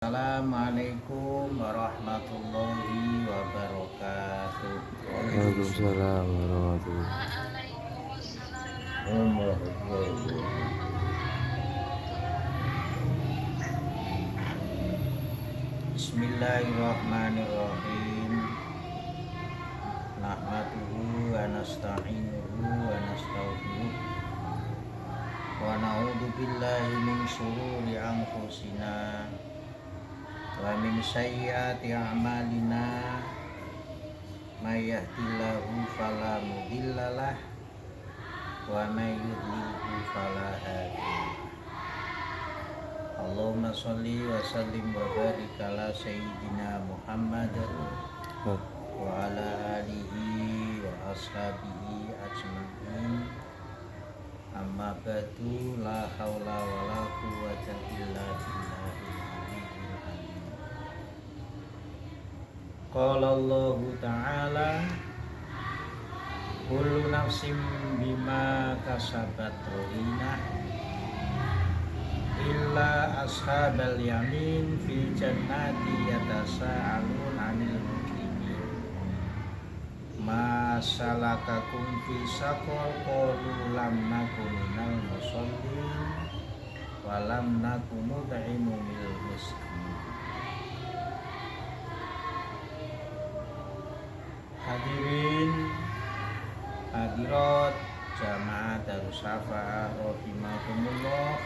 Assalamualaikum warahmatullahi wabarakatuh. Waalaikumsalam warahmatullahi wabarakatuh. Bismillahirrahmanirrahim. Nahmaduhu wa nasta'inuhu wa nastaghfiruh. Wa na'udzu billahi min syururi anfusina wa min sayyiati a'malina. May yahdihillahu fala mudhillalah wa may yudlilhu fala hadiyalah. Allahumma sholli wa sallim wa barik ala sayyidina Muhammad wa ala alihi wa ashabihi ajma'in. Amma ba'du, la haula wa la quwwata illa billahil aliyyil azim. Qala Allahu ta'ala, kullu nafsin bima kasabat rahinah illa ashabal yamin fi jannati yatasa'alun 'anil mujrimin. Ma salakakum fi saqar, qalu lam naku minal musallin wa lam naku nut'imul miskin. Hadirin hadirat jamaah Darus Syafa'ah rahimakumullah.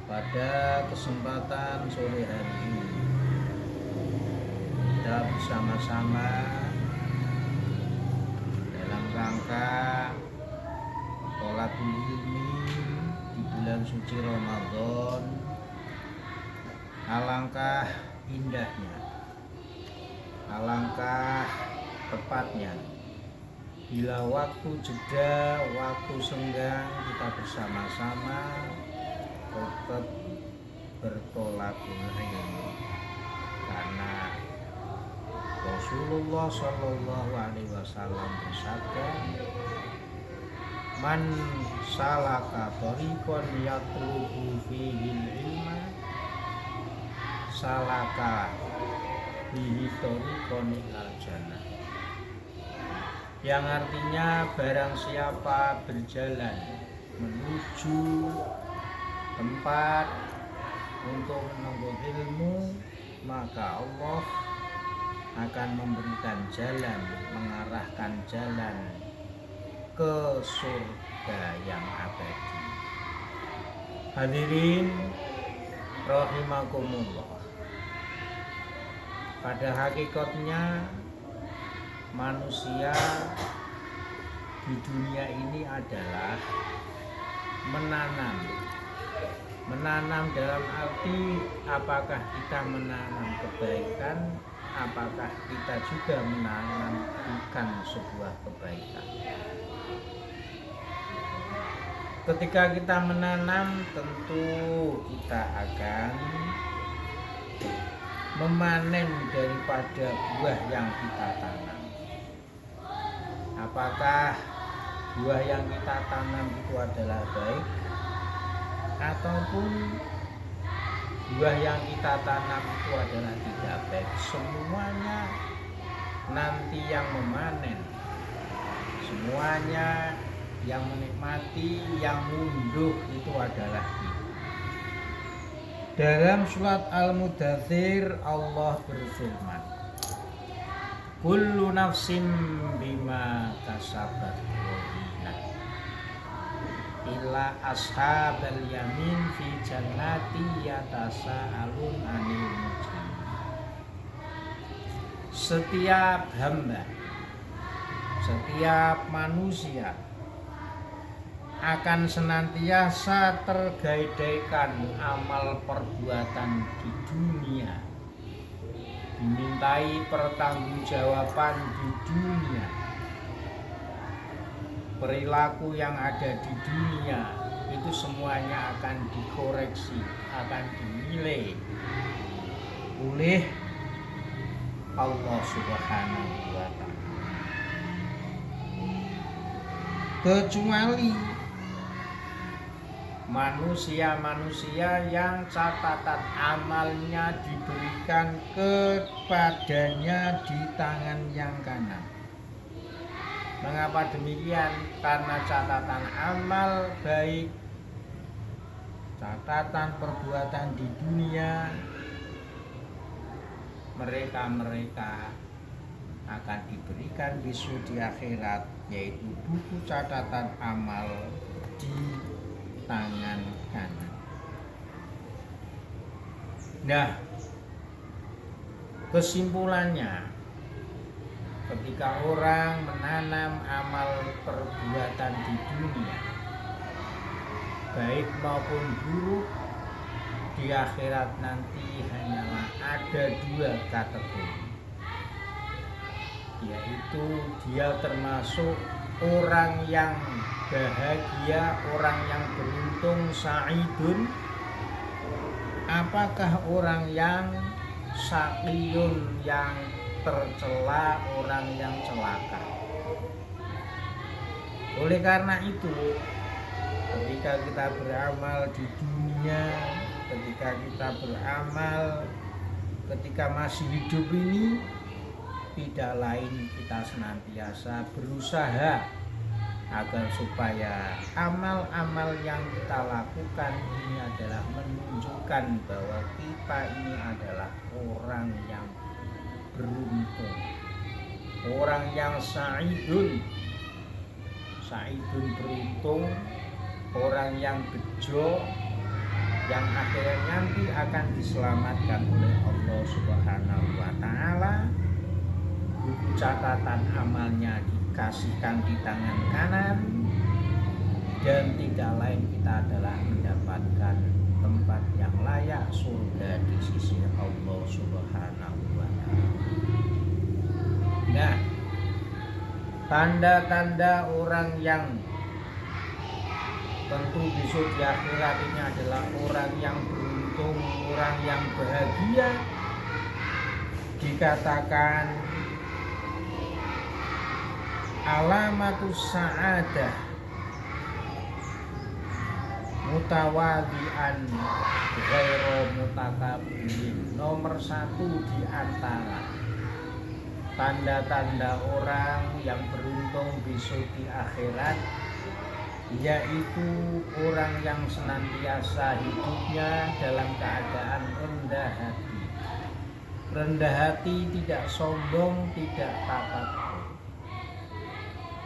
Pada kesempatan sore hari ini kita bersama-sama dalam rangka thalabul ilmi di bulan suci Ramadan. Alangkah indahnya, alangkah tepatnya bila waktu jeda, waktu senggang kita bersama-sama tetap bertolakul ilmi, karena Rasulullah Shallallahu Alaihi Wasallam bersabda, man salaka thariqan yatlubu fihi ilma salaka bihi thariqan ilal jannah, yang artinya barang siapa berjalan menuju tempat untuk menuntut ilmu, maka Allah akan memberikan jalan, mengarahkan jalan ke surga yang abadi. Hadirin rahimakumullah, pada hakikatnya manusia di dunia ini adalah menanam dalam arti apakah kita menanam kebaikan, apakah kita juga menanamkan sebuah kebaikan. Ketika kita menanam, tentu kita akan memanen daripada buah yang kita tanam. Apakah buah yang kita tanam itu adalah baik, ataupun buah yang kita tanam itu adalah tidak baik, semuanya nanti yang memanen, semuanya yang menikmati, yang ngunduh itu adalah kita. Dalam surat Al-Mudaththir Allah berfirman, kullu nafsin bima kasabat rahinah illa ashabal yamin fi jannati yatasa'alun 'anil mujrimin. Setiap hamba, setiap manusia akan senantiasa tergadaikan amal perbuatan di dunia, dimintai pertanggungjawaban di dunia. Perilaku yang ada di dunia itu semuanya akan dikoreksi, akan dinilai oleh Allah Subhanahu wa Ta'ala, kecuali manusia-manusia yang catatan amalnya diberikan kepadanya di tangan yang kanan. Mengapa demikian? Karena catatan amal baik, catatan perbuatan di dunia, mereka akan diberikan besok di akhirat, yaitu buku catatan amal di tangan kanan. Nah, kesimpulannya, ketika orang menanam amal perbuatan di dunia, baik maupun buruk, di akhirat nanti hanyalah ada dua kategori, yaitu dia termasuk orang yang bahagia, orang yang beruntung, sa'idun. Apakah orang yang sa'iyun, yang tercela, orang yang celaka? Oleh karena itu, ketika kita beramal di dunia, ketika kita beramal ketika masih hidup ini, tidak lain kita senantiasa berusaha agar supaya amal-amal yang kita lakukan ini adalah menunjukkan bahwa kita ini adalah orang yang beruntung, orang yang sa'idun beruntung, orang yang bejo, yang akhirnya nanti akan diselamatkan oleh Allah Subhanahu wa Ta'ala. Buku catatan amalnya dikasihkan di tangan kanan, dan tidak lain kita adalah mendapatkan tempat yang layak, surga di sisi Allah Subhanahu wa Ta'ala. Nah, tanda-tanda orang yang tentu besok di akhirat ini adalah orang yang beruntung, orang yang bahagia. Dikatakan alamatus sa'adah mutawadi'an ghairu mutakabbirin. Nomor satu di antara tanda-tanda orang yang beruntung besok di akhirat, yaitu orang yang senantiasa hidupnya dalam keadaan rendah hati. Rendah hati, tidak sombong, tidak takabur.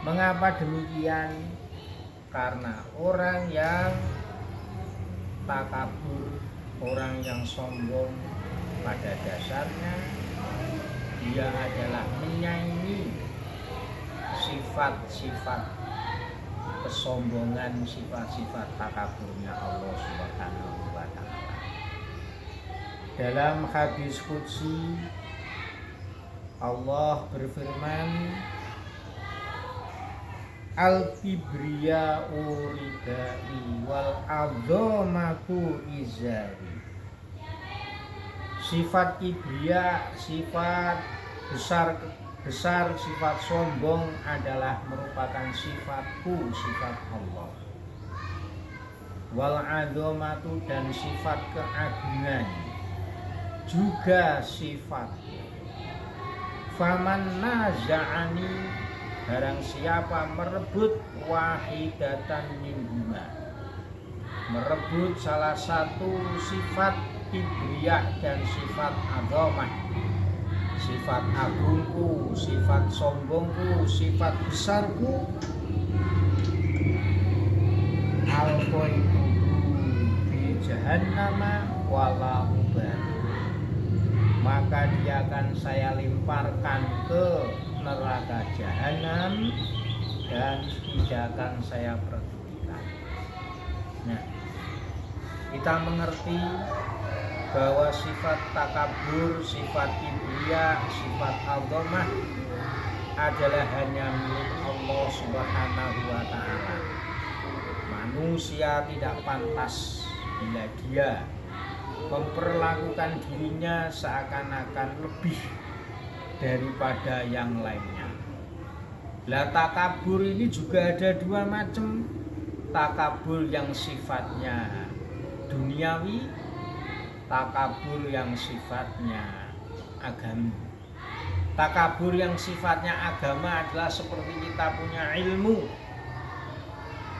Mengapa demikian? Karena orang yang takabur, orang yang sombong, pada dasarnya dia adalah menyaingi sifat-sifat kesombongan, sifat-sifat takaburnya Allah Subhanahu wa Ta'ala. Dalam hadis qudsi Allah berfirman, al-kibriya'u ridai wal azamatu izari. Sifat kibriya, sifat besar, sifat sombong adalah merupakan sifatku, sifat Allah. Wal azamatu, dan sifat keagungan juga sifat. Faman naza'ani, barang siapa merebut wahidatan minhuma, merebut salah satu sifat kibriyah dan sifat azamah, sifat agungku, sifat sombongku, sifat besarku, alqaitu fi jahannama wala ubali, maka dia akan saya lemparkan ke neraka jahanam dan tidak akan saya pedulikan. Nah, kita mengerti bahwa sifat takabur, sifat kibriya, sifat azamah adalah hanya milik Allah Subhanahu wa Ta'ala. Manusia tidak pantas bila dia memperlakukan dirinya seakan-akan lebih daripada yang lainnya. Lah takabur ini juga ada dua macam. takabur yang sifatnya duniawi, takabur yang sifatnya agama. Takabur yang sifatnya agama adalah seperti kita punya ilmu,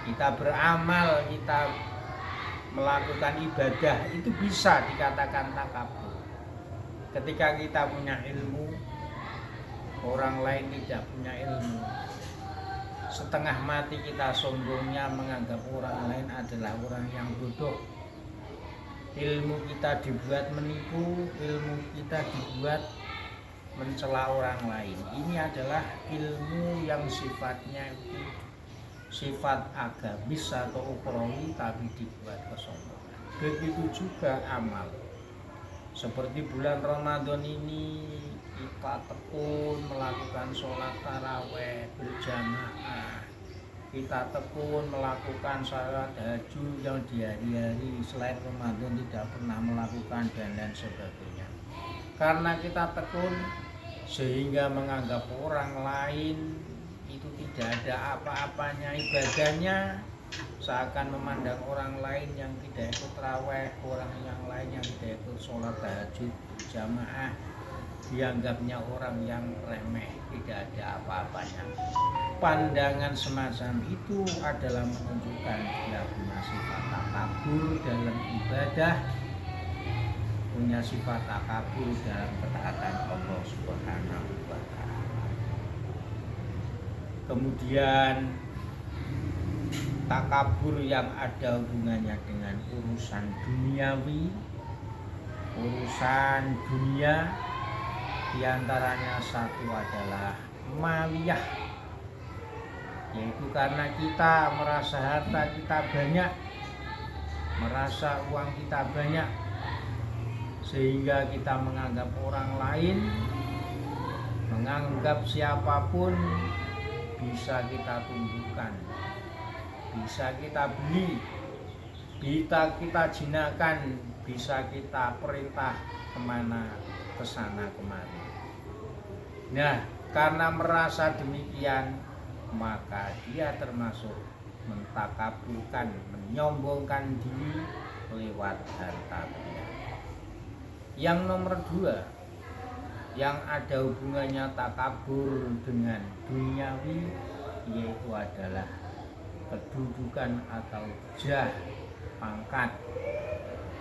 kita beramal, kita melakukan ibadah, itu bisa dikatakan takabur. Ketika kita punya ilmu, orang lain tidak punya ilmu, setengah mati kita sombongnya menganggap orang lain adalah orang yang bodoh. Ilmu kita dibuat menipu, ilmu kita dibuat mencela orang lain. Ini adalah ilmu yang sifatnya itu sifat agamis atau ukhrawi, tapi dibuat kesombongan. Begitu juga amal. Seperti bulan Ramadan ini kita tekun melakukan sholat taraweh berjamaah, kita tekun melakukan sholat tahajud yang di hari-hari selain Ramadan tidak pernah melakukan, dan lain sebagainya. Karena kita tekun sehingga menganggap orang lain itu tidak ada apa-apanya ibadahnya, seakan memandang orang lain yang tidak ikut taraweh, orang yang lain yang tidak ikut sholat tahajud jamaah, dianggapnya orang yang remeh, tidak ada apa-apanya. Pandangan semacam itu adalah menunjukkan dia punya sifat takabur dalam ibadah, punya sifat takabur dalam ketaatan Allah Subhanahu wa Ta'ala. Kemudian takabur yang ada hubungannya dengan urusan duniawi, urusan dunia, diantaranya satu adalah maliyah, yaitu karena kita merasa harta kita banyak, merasa uang kita banyak, sehingga kita menganggap orang lain, menganggap siapapun bisa kita tundukkan, bisa kita beli, bisa kita jinakkan, bisa kita perintah kemana, kesana kemari. Nah, karena merasa demikian, maka dia termasuk mentakaburkan, menyombongkan diri lewat harta benda. Yang nomor dua, yang ada hubungannya takabur dengan duniawi, yaitu adalah kedudukan atau jah, pangkat.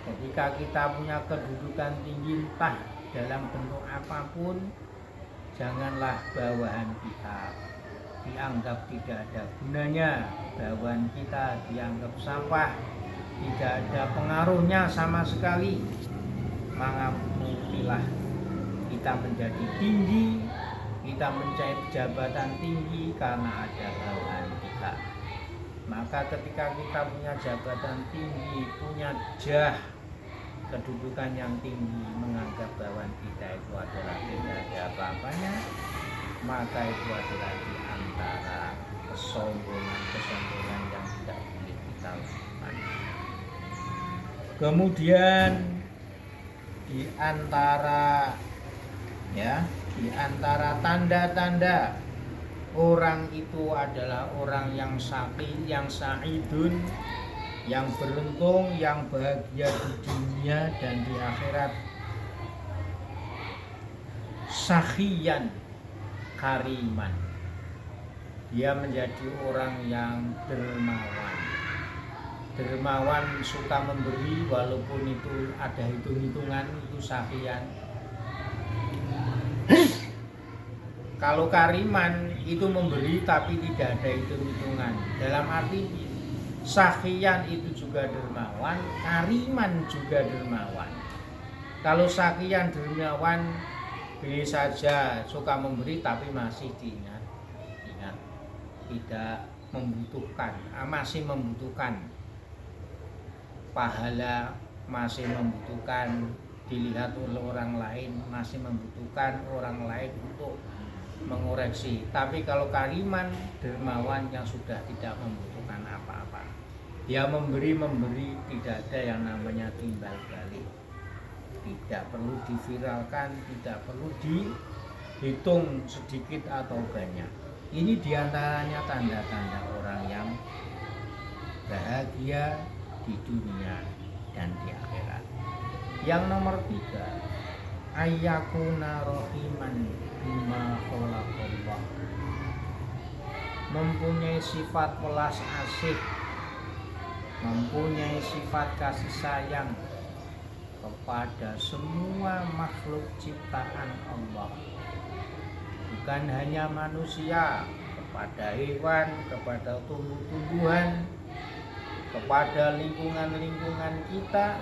Ketika kita punya kedudukan tinggi entah dalam bentuk apapun, janganlah bawahan kita dianggap tidak ada gunanya, bawahan kita dianggap sampah, tidak ada pengaruhnya sama sekali. Mengakutilah kita menjadi tinggi, kita mencari jabatan tinggi karena ada bawahan kita. Maka ketika kita punya jabatan tinggi, punya jah, kedudukan yang tinggi, menganggap bawahan kita itu adalah tidak ada apa-apanya, maka itu adalah di antara kesombongan yang tidak boleh kita lakukan. Kemudian di antara tanda-tanda orang itu adalah orang yang syaqi, yang sa'idun, yang beruntung, yang bahagia di dunia dan di akhirat. Sakhiyan kariman, dia menjadi orang yang dermawan. Dermawan, suka memberi walaupun itu ada hitung-hitungan, itu sakhiyan. Kalau kariman itu memberi tapi tidak ada hitung-hitungan. Dalam arti sakhiyan itu juga dermawan, kariman juga dermawan. Kalau sakhiyan dermawan, pilih saja suka memberi tapi masih ingat tidak membutuhkan, masih membutuhkan pahala, masih membutuhkan dilihat oleh orang lain, masih membutuhkan orang lain untuk mengoreksi. Tapi kalau kariman, dermawan yang sudah tidak membutuhkan apa-apa, dia memberi, tidak ada yang namanya timbal balik, tidak perlu diviralkan, tidak perlu dihitung sedikit atau banyak. Ini diantaranya tanda-tanda orang yang bahagia di dunia dan di akhirat. Yang nomor 3, ayyakuna rahiman bima khalaqallah, mempunyai sifat welas asih, mempunyai sifat kasih sayang kepada semua makhluk ciptaan Allah, bukan hanya manusia, kepada hewan, kepada tumbuh-tumbuhan, kepada lingkungan-lingkungan kita,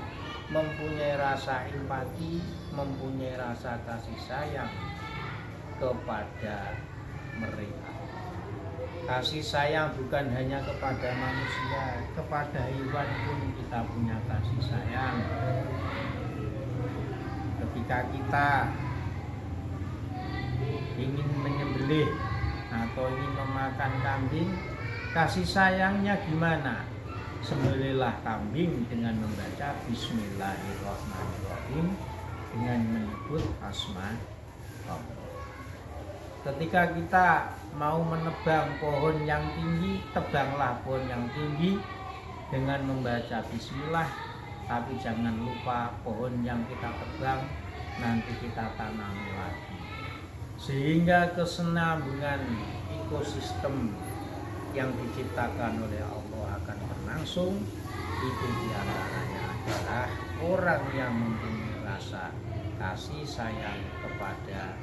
mempunyai rasa empati, mempunyai rasa kasih sayang kepada mereka. Kasih sayang bukan hanya kepada manusia, kepada hewan pun kita punya kasih sayang. Ketika kita ingin menyembelih atau ingin memakan kambing, kasih sayangnya gimana? Sembelihlah kambing dengan membaca Bismillahirrahmanirrahim, dengan menyebut asma Allah. Ketika kita mau menebang pohon yang tinggi, tebanglah pohon yang tinggi dengan membaca Bismillah, tapi jangan lupa pohon yang kita tebang nanti kita tanami lagi, sehingga kesenambungan ekosistem yang diciptakan oleh Allah akan berlangsung. Itu diantaranya adalah orang yang mempunyai rasa kasih sayang kepada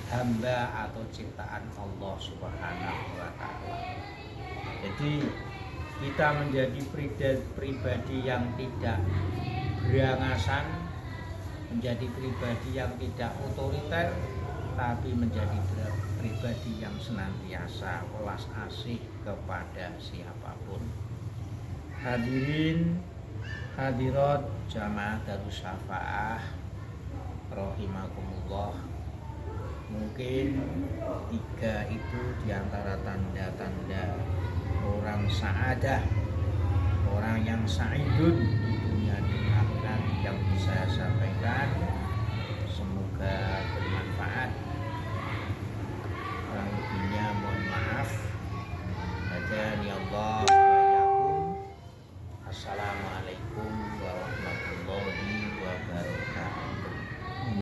hamba atau ciptaan Allah Subhanahu wa Ta'ala. Jadi kita menjadi pribadi yang tidak berangasan, menjadi pribadi yang tidak otoriter, tapi menjadi pribadi yang senantiasa welas asih kepada siapapun. Hadirin hadirat jamaah Darus Syafaah rahimakumullah, mungkin 3 itu diantara tanda-tanda orang sa'adah, orang yang sa'idun di dunia dan akhirat yang bisa saya sampaikan.